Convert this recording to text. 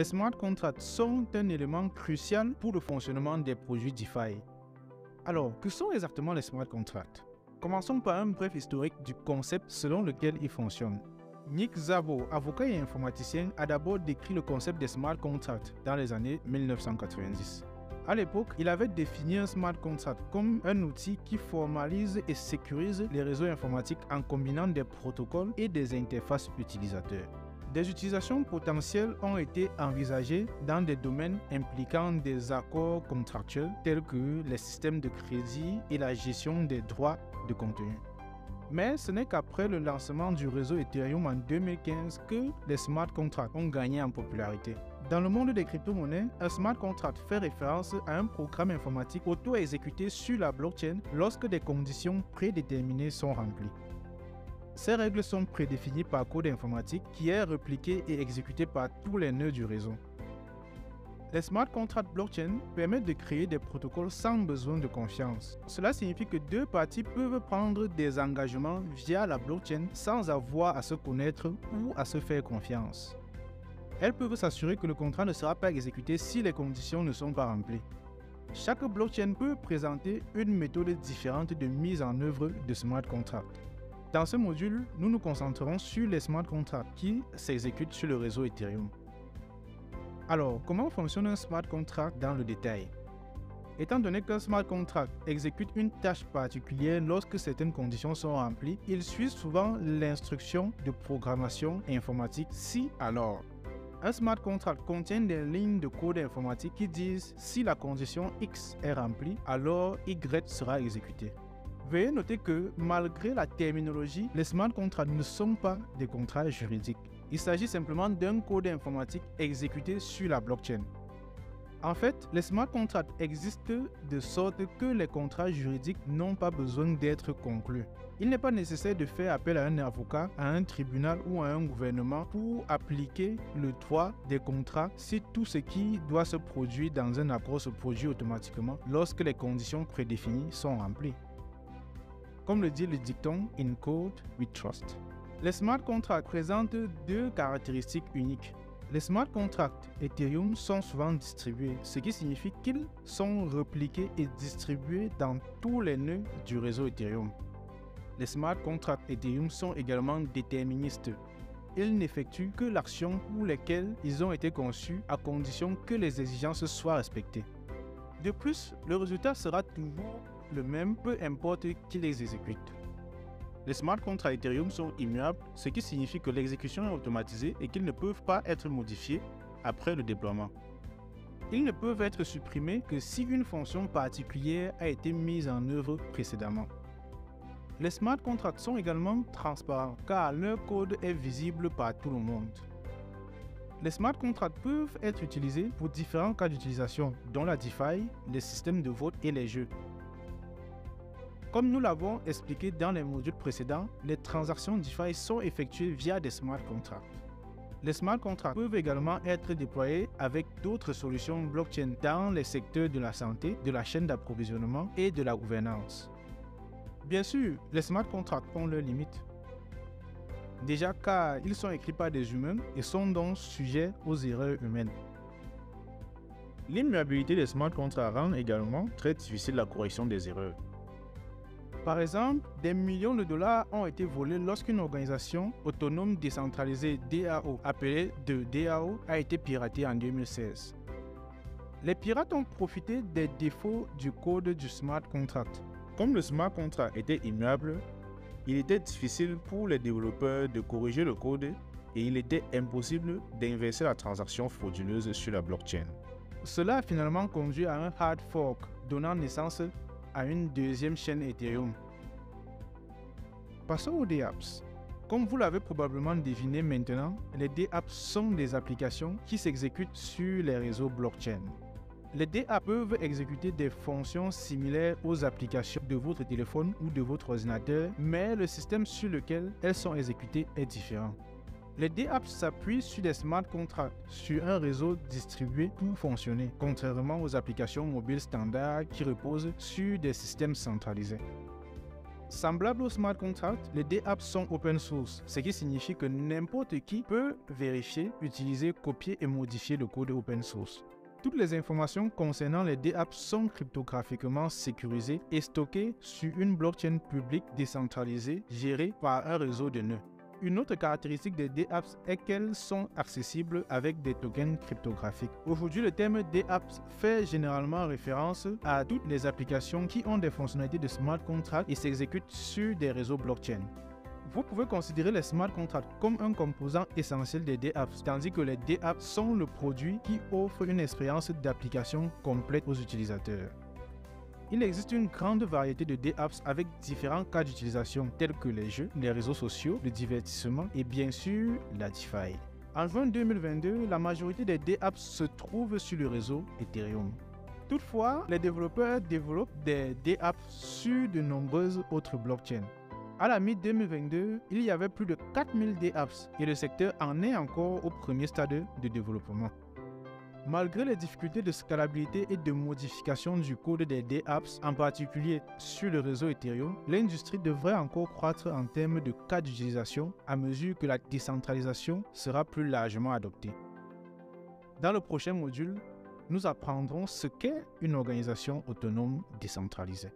Les smart contracts sont un élément crucial pour le fonctionnement des produits DeFi. Alors, que sont exactement les smart contracts? Commençons par un bref historique du concept selon lequel ils fonctionnent. Nick Szabo, avocat et informaticien, a d'abord décrit le concept des smart contracts dans les années 1990. À l'époque, il avait défini un smart contract comme un outil qui formalise et sécurise les réseaux informatiques en combinant des protocoles et des interfaces utilisateurs. Des utilisations potentielles ont été envisagées dans des domaines impliquant des accords contractuels tels que les systèmes de crédit et la gestion des droits de contenu. Mais ce n'est qu'après le lancement du réseau Ethereum en 2015 que les smart contracts ont gagné en popularité. Dans le monde des crypto-monnaies, un smart contract fait référence à un programme informatique auto-exécuté sur la blockchain lorsque des conditions prédéterminées sont remplies. Ces règles sont prédéfinies par code informatique qui est repliqué et exécuté par tous les nœuds du réseau. Les smart contracts blockchain permettent de créer des protocoles sans besoin de confiance. Cela signifie que deux parties peuvent prendre des engagements via la blockchain sans avoir à se connaître ou à se faire confiance. Elles peuvent s'assurer que le contrat ne sera pas exécuté si les conditions ne sont pas remplies. Chaque blockchain peut présenter une méthode différente de mise en œuvre de smart contracts. Dans ce module, nous nous concentrerons sur les smart contracts qui s'exécutent sur le réseau Ethereum. Alors, comment fonctionne un smart contract dans le détail? Étant donné qu'un smart contract exécute une tâche particulière lorsque certaines conditions sont remplies, il suit souvent l'instruction de programmation informatique si alors. Un smart contract contient des lignes de code informatique qui disent si la condition X est remplie, alors Y sera exécuté. Veuillez noter que malgré la terminologie, les smart contracts ne sont pas des contrats juridiques. Il s'agit simplement d'un code informatique exécuté sur la blockchain. En fait, les smart contracts existent de sorte que les contrats juridiques n'ont pas besoin d'être conclus. Il n'est pas nécessaire de faire appel à un avocat, à un tribunal ou à un gouvernement pour appliquer le droit des contrats si tout ce qui doit se produire dans un accord se produit automatiquement lorsque les conditions prédéfinies sont remplies. Comme le dit le dicton « In code, we trust ». Les smart contracts présentent deux caractéristiques uniques. Les smart contracts Ethereum sont souvent distribués, ce qui signifie qu'ils sont repliqués et distribués dans tous les nœuds du réseau Ethereum. Les smart contracts Ethereum sont également déterministes. Ils n'effectuent que l'action pour laquelle ils ont été conçus à condition que les exigences soient respectées. De plus, le résultat sera toujours le même, peu importe qui les exécute. Les smart contracts Ethereum sont immuables, ce qui signifie que l'exécution est automatisée et qu'ils ne peuvent pas être modifiés après le déploiement. Ils ne peuvent être supprimés que si une fonction particulière a été mise en œuvre précédemment. Les smart contracts sont également transparents car leur code est visible par tout le monde. Les smart contracts peuvent être utilisés pour différents cas d'utilisation, dont la DeFi, les systèmes de vote et les jeux. Comme nous l'avons expliqué dans les modules précédents, les transactions DeFi sont effectuées via des smart contracts. Les smart contracts peuvent également être déployés avec d'autres solutions blockchain dans les secteurs de la santé, de la chaîne d'approvisionnement et de la gouvernance. Bien sûr, les smart contracts ont leurs limites. Déjà car ils sont écrits par des humains et sont donc sujets aux erreurs humaines. L'immuabilité des smart contracts rend également très difficile la correction des erreurs. Par exemple, des millions de dollars ont été volés lorsqu'une organisation autonome décentralisée DAO, appelée de DAO, a été piratée en 2016. Les pirates ont profité des défauts du code du smart contract. Comme le smart contract était immuable, il était difficile pour les développeurs de corriger le code et il était impossible d'inverser la transaction frauduleuse sur la blockchain. Cela a finalement conduit à un hard fork, donnant naissance à une deuxième chaîne Ethereum. Passons aux dApps. Comme vous l'avez probablement deviné maintenant, les dApps sont des applications qui s'exécutent sur les réseaux blockchain. Les dApps peuvent exécuter des fonctions similaires aux applications de votre téléphone ou de votre ordinateur, mais le système sur lequel elles sont exécutées est différent. Les dApps s'appuient sur des smart contracts sur un réseau distribué pour fonctionner, contrairement aux applications mobiles standards qui reposent sur des systèmes centralisés. Semblables aux smart contracts, les dApps sont open source, ce qui signifie que n'importe qui peut vérifier, utiliser, copier et modifier le code open source. Toutes les informations concernant les dApps sont cryptographiquement sécurisées et stockées sur une blockchain publique décentralisée gérée par un réseau de nœuds. Une autre caractéristique des dApps est qu'elles sont accessibles avec des tokens cryptographiques. Aujourd'hui, le terme dApps fait généralement référence à toutes les applications qui ont des fonctionnalités de smart contract et s'exécutent sur des réseaux blockchain. Vous pouvez considérer les smart contracts comme un composant essentiel des dApps, tandis que les dApps sont le produit qui offre une expérience d'application complète aux utilisateurs. Il existe une grande variété de dApps avec différents cas d'utilisation tels que les jeux, les réseaux sociaux, le divertissement et bien sûr la DeFi. En juin 2022, la majorité des dApps se trouvent sur le réseau Ethereum. Toutefois, les développeurs développent des dApps sur de nombreuses autres blockchains. À la mi-2022, il y avait plus de 4000 dApps et le secteur en est encore au premier stade de développement. Malgré les difficultés de scalabilité et de modification du code des dApps, en particulier sur le réseau Ethereum, l'industrie devrait encore croître en termes de cas d'utilisation à mesure que la décentralisation sera plus largement adoptée. Dans le prochain module, nous apprendrons ce qu'est une organisation autonome décentralisée.